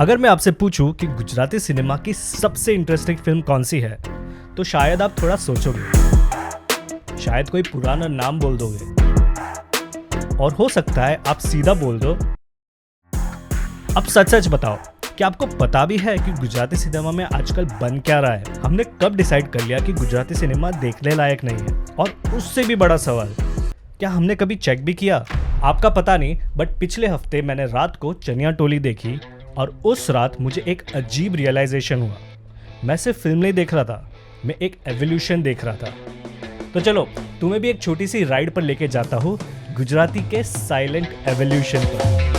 अगर मैं आपसे पूछूं कि गुजराती सिनेमा की सबसे इंटरेस्टिंग फिल्म कौन सी है, तो शायद आप थोड़ा सोचोगे, शायद कोई पुराना नाम बोल दोगे, और हो सकता है आप सीधा बोल दो। अब सच सच बताओ, क्या आपको पता भी है कि गुजराती सिनेमा में आजकल बन क्या रहा है? हमने कब डिसाइड कर लिया कि गुजराती सिनेमा देखने लायक नहीं है? और उससे भी बड़ा सवाल, क्या हमने कभी चेक भी किया? आपका पता नहीं, बट पिछले हफ्ते मैंने रात को चनिया टोली देखी और उस रात मुझे एक अजीब रियलाइजेशन हुआ। मैं सिर्फ फिल्म नहीं देख रहा था, मैं एक एवोल्यूशन देख रहा था। तो चलो तुम्हें भी एक छोटी सी राइड पर लेके जाता हूँ गुजराती के साइलेंट एवोल्यूशन पर।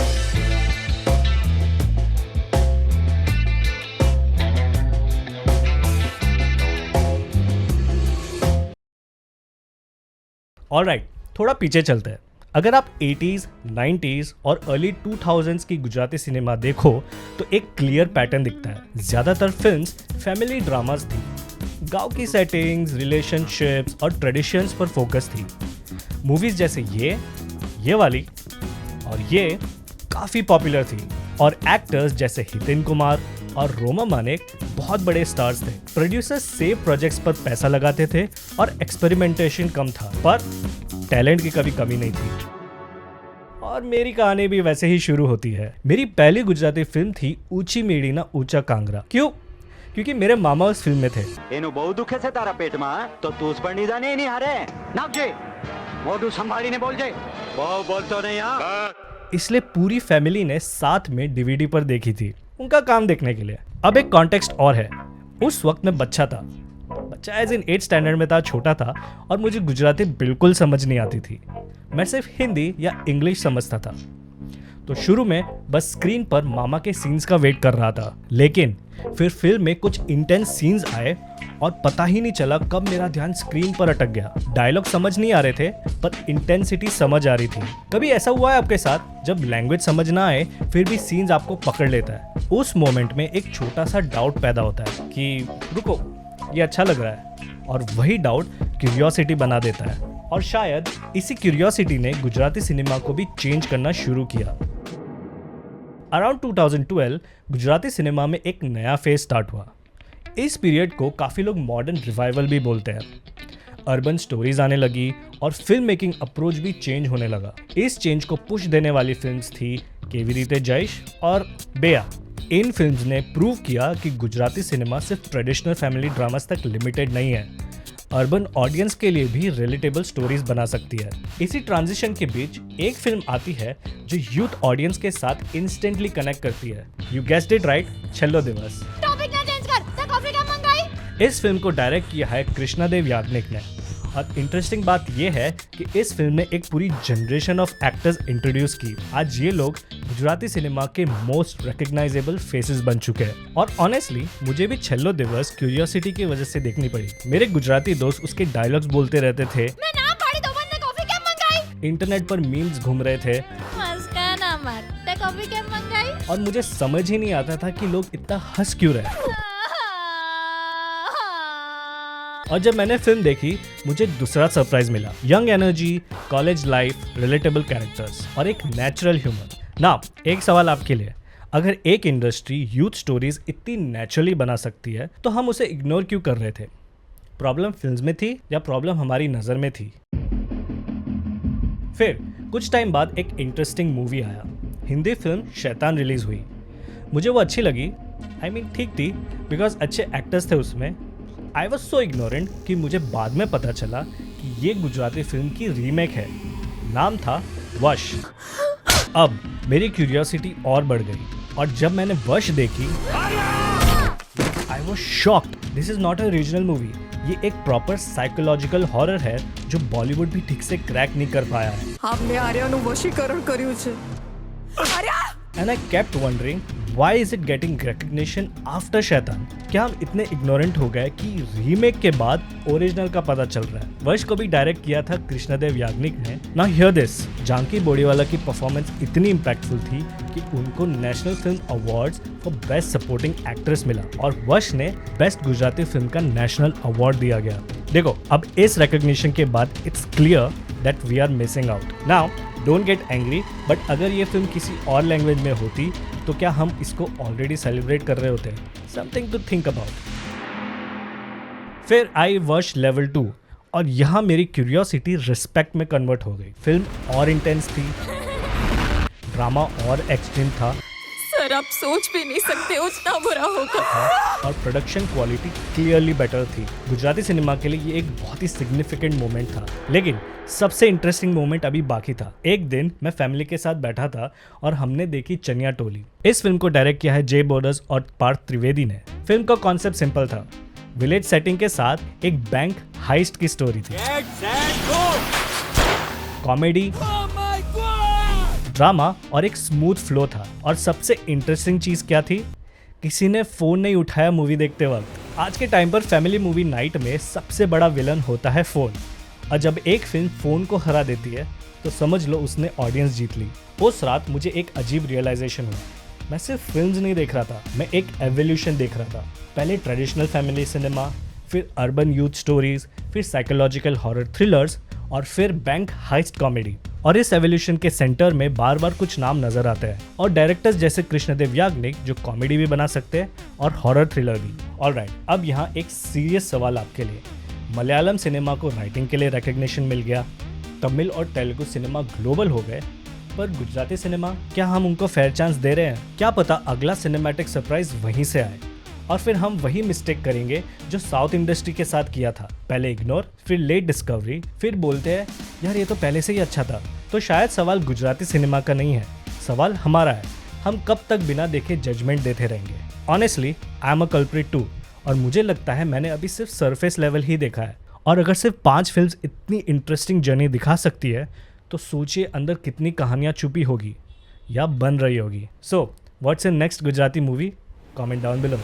ऑलराइट, थोड़ा पीछे चलते हैं। अगर आप 80s, 90s और अर्ली 2000s की गुजराती सिनेमा देखो तो एक क्लियर पैटर्न दिखता है। ज़्यादातर फिल्म्स फैमिली ड्रामास थी, गांव की सेटिंग्स, रिलेशनशिप्स और ट्रेडिशंस पर फोकस थी। मूवीज जैसे ये वाली और ये काफ़ी पॉपुलर थी और एक्टर्स जैसे हितेन कुमार और रोमा मानेक बहुत बड़े स्टार्स थे। प्रोड्यूसर्स सेव प्रोजेक्ट्स पर पैसा लगाते थे और एक्सपेरिमेंटेशन कम था, पर टैलेंट की कभी कमी नहीं थी। और मेरी कहानी भी वैसे ही शुरू होती है। मेरी पहली गुजराती फिल्म थी ऊंची मेड़ी ना ऊंचा कांगरा। क्यों? क्योंकि मेरे मामा उस फिल्म में थे। एनु बहु दुखे से तारा पेट में तो तू उस पर नहीं जाने नहीं हारे नागजे मोटू संभाली ने बोल जे बहु बोलतो नहीं हां। इसलिए पूरी फैमिली ने साथ में डीवीडी पर देखी थी, उनका काम देखने के लिए। अब एक कॉन्टेक्स्ट और है, उस वक्त मैं बच्चा था, बच्चा एज इन 8th स्टैंडर्ड में था, छोटा था और मुझे गुजराती बिल्कुल समझ नहीं आती थी। मैं सिर्फ हिंदी या इंग्लिश समझता था। तो शुरू में बस स्क्रीन पर मामा के सीन्स का वेट कर रहा था, लेकिन फिर फिल्म में कुछ इंटेंस सीन्स आए और पता ही नहीं चला कब मेरा ध्यान स्क्रीन पर अटक गया। डायलॉग समझ नहीं आ रहे थे, पर इंटेंसिटी समझ आ रही थी। कभी ऐसा हुआ है आपके साथ, जब लैंग्वेज समझ ना आए फिर भी सीन्स आपको पकड़ लेता है? उस मोमेंट में एक छोटा सा डाउट पैदा होता है कि रुको, ये अच्छा लग रहा है, और वही डाउट क्यूरियोसिटी बना देता है। और शायद इसी क्यूरियोसिटी ने गुजराती सिनेमा को भी चेंज करना शुरू किया। अराउंड 2012 गुजराती सिनेमा में एक नया फेज स्टार्ट हुआ। इस पीरियड को काफ़ी लोग मॉडर्न रिवाइवल भी बोलते हैं। अर्बन स्टोरीज आने लगी और फिल्म मेकिंग अप्रोच भी चेंज होने लगा। इस चेंज को पुश देने वाली फिल्म्स थी केवी रीते जयेश और बेया। इन फिल्म्स ने प्रूव किया कि गुजराती सिनेमा सिर्फ ट्रेडिशनल फैमिली ड्रामास तक लिमिटेड नहीं है, अर्बन ऑडियंस के लिए भी रिलेटेबल स्टोरीज बना सकती है। इसी ट्रांजिशन के बीच एक फिल्म आती है जो यूथ ऑडियंस के साथ इंस्टेंटली कनेक्ट करती है। यू गेस्ड इट राइट, छेल्लो दिवस। टॉपिक ना चेंज कर, ते कॉफी क्या मंगाई? इस फिल्म को डायरेक्ट किया है कृष्णादेव याग्निक ने। और इंटरेस्टिंग बात यह है कि इस फिल्म ने एक पूरी जनरेशन ऑफ एक्टर्स इंट्रोड्यूस की। आज ये लोग गुजराती सिनेमा के मोस्ट रिकग्नाइजेबल फेसेस बन चुके हैं। और ऑनेस्टली मुझे भी छेल्लो दिवस क्यूरियोसिटी की वजह से देखनी पड़ी। मेरे गुजराती दोस्त उसके डायलॉग्स बोलते रहते थे, मैं ना पाड़ी तो बंदे कॉफी क्या मंगाई? इंटरनेट पर मीम्स घूम रहे थे, मस्का ना मार, ते कॉफी क्या मंगाई? और मुझे समझ ही नहीं आता था कि लोग इतना हंस क्यों रहे। और जब मैंने फिल्म देखी, मुझे दूसरा सरप्राइज मिला। Young energy, college life, relatable characters और एक नेचुरल ह्यूमर। ना, एक सवाल आपके लिए, अगर एक इंडस्ट्री यूथ स्टोरीज इतनी नेचुरली बना सकती है तो हम उसे इग्नोर क्यों कर रहे थे? प्रॉब्लम फिल्म्स में थी या प्रॉब्लम हमारी नज़र में थी? फिर कुछ टाइम बाद एक इंटरेस्टिंग मूवी आया। हिंदी फिल्म शैतान रिलीज हुई। मुझे वो अच्छी लगी, ठीक थी, बिकॉज अच्छे एक्टर्स थे उसमें। आई वॉज सो इग्नोरेंट कि मुझे बाद में पता चला कि ये गुजराती फिल्म की रीमेक है। नाम था वश। अब मेरी क्यूरियोसिटी और बढ़ गई और जब मैंने वश देखी, I was shocked. This is not a regional movie, ये एक प्रॉपर साइकोलॉजिकल हॉरर है जो बॉलीवुड भी ठीक से क्रैक नहीं कर पाया है। आपने आर्याનું વશીકરણ કર્યું છે। Arya! And I kept wondering, why is it getting recognition after शैतान? क्या हम इतने इग्नोरेंट हो गए कि रीमेक के बाद ओरिजिनल का पता चल रहा है? वश को भी डायरेक्ट किया था कृष्णादेव याग्निक ने। Now here this, Janki Boriwala की परफॉर्मेंस इतनी इम्पैक्टफुल थी कि उनको national film awards for best supporting actress मिला और वश ने बेस्ट गुजराती फिल्म का नेशनल अवार्ड दिया गया। देखो, अब इस रिकॉग्निशन के बाद it's clear that we are missing out. Now don't get angry, but अगर ये फिल्म किसी और लैंग्वेज में होती तो क्या हम इसको ऑलरेडी सेलिब्रेट कर रहे होते हैं? Something to think about. फिर आई वॉच लेवल 2 और यहाँ मेरी क्यूरियोसिटी रिस्पेक्ट में कन्वर्ट हो गई। फिल्म और इंटेंस थी, ड्रामा और एक्सट्रीम था, सर आप सोच भी नहीं सकते उतना बुरा होगा। और प्रोडक्शन क्वालिटी क्लियरली बेटर थी। गुजराती सिनेमा के लिए ये एक बहुत ही सिग्निफिकेंट मोमेंट था। लेकिन सबसे इंटरेस्टिंग मोमेंट अभी बाकी था। एक दिन मैं फैमिली के साथ बैठा था और हमने देखी चनिया टोली। इस फिल्म को डायरेक्ट किया है जे बोरस और पार्थ त्रिवेदी ने। फिल्म का कॉन्सेप्ट सिंपल था, विलेज सेटिंग के साथ एक बैंक हाइस्ट की स्टोरी थी। कॉमेडी, ड्रामा और एक स्मूथ फ्लो था। और सबसे इंटरेस्टिंग चीज क्या थी? किसी ने फोन नहीं उठाया मूवी देखते वक्त। आज के टाइम पर फैमिली मूवी नाइट में सबसे बड़ा विलन होता है फोन, और जब एक फिल्म फोन को हरा देती है तो समझ लो उसने ऑडियंस जीत ली। उस रात मुझे एक अजीब रियलाइजेशन हुआ, मैं सिर्फ फिल्म्स नहीं देख रहा था, मैं एक एवोल्यूशन देख रहा था। पहले ट्रेडिशनल फैमिली सिनेमा, फिर अर्बन यूथ स्टोरीज, फिर साइकोलॉजिकल हॉरर थ्रिलर्स और फिर बैंक हाइस्ट कॉमेडी। और इस एवोल्यूशन के सेंटर में बार बार कुछ नाम नजर आते हैं, और डायरेक्टर्स जैसे कृष्णदेव याग्निक जो कॉमेडी भी बना सकते हैं और हॉरर थ्रिलर भी। ऑलराइट, अब यहाँ एक सीरियस सवाल आपके लिए। मलयालम सिनेमा को राइटिंग के लिए रिकग्निशन मिल गया, तमिल और तेलुगु सिनेमा ग्लोबल हो गए, पर गुजराती सिनेमा, क्या हम उनको फेयर चांस दे रहे हैं? क्या पता अगला सिनेमैटिक सरप्राइज वहीं से आए और फिर हम वही मिस्टेक करेंगे जो साउथ इंडस्ट्री के साथ किया था। पहले इग्नोर, फिर लेट डिस्कवरी, फिर बोलते हैं यार ये तो पहले से ही अच्छा था। तो शायद सवाल गुजराती सिनेमा का नहीं है, सवाल हमारा है। हम कब तक बिना देखे जजमेंट देते रहेंगे? Honestly I am a culprit too, और मुझे लगता है मैंने अभी सिर्फ सरफेस लेवल ही देखा है। और अगर सिर्फ 5 फिल्म्स इतनी इंटरेस्टिंग जर्नी दिखा सकती है तो सोचिए अंदर कितनी कहानियाँ छुपी होगी या बन रही होगी। So what's in next Gujarati movie? Comment down below.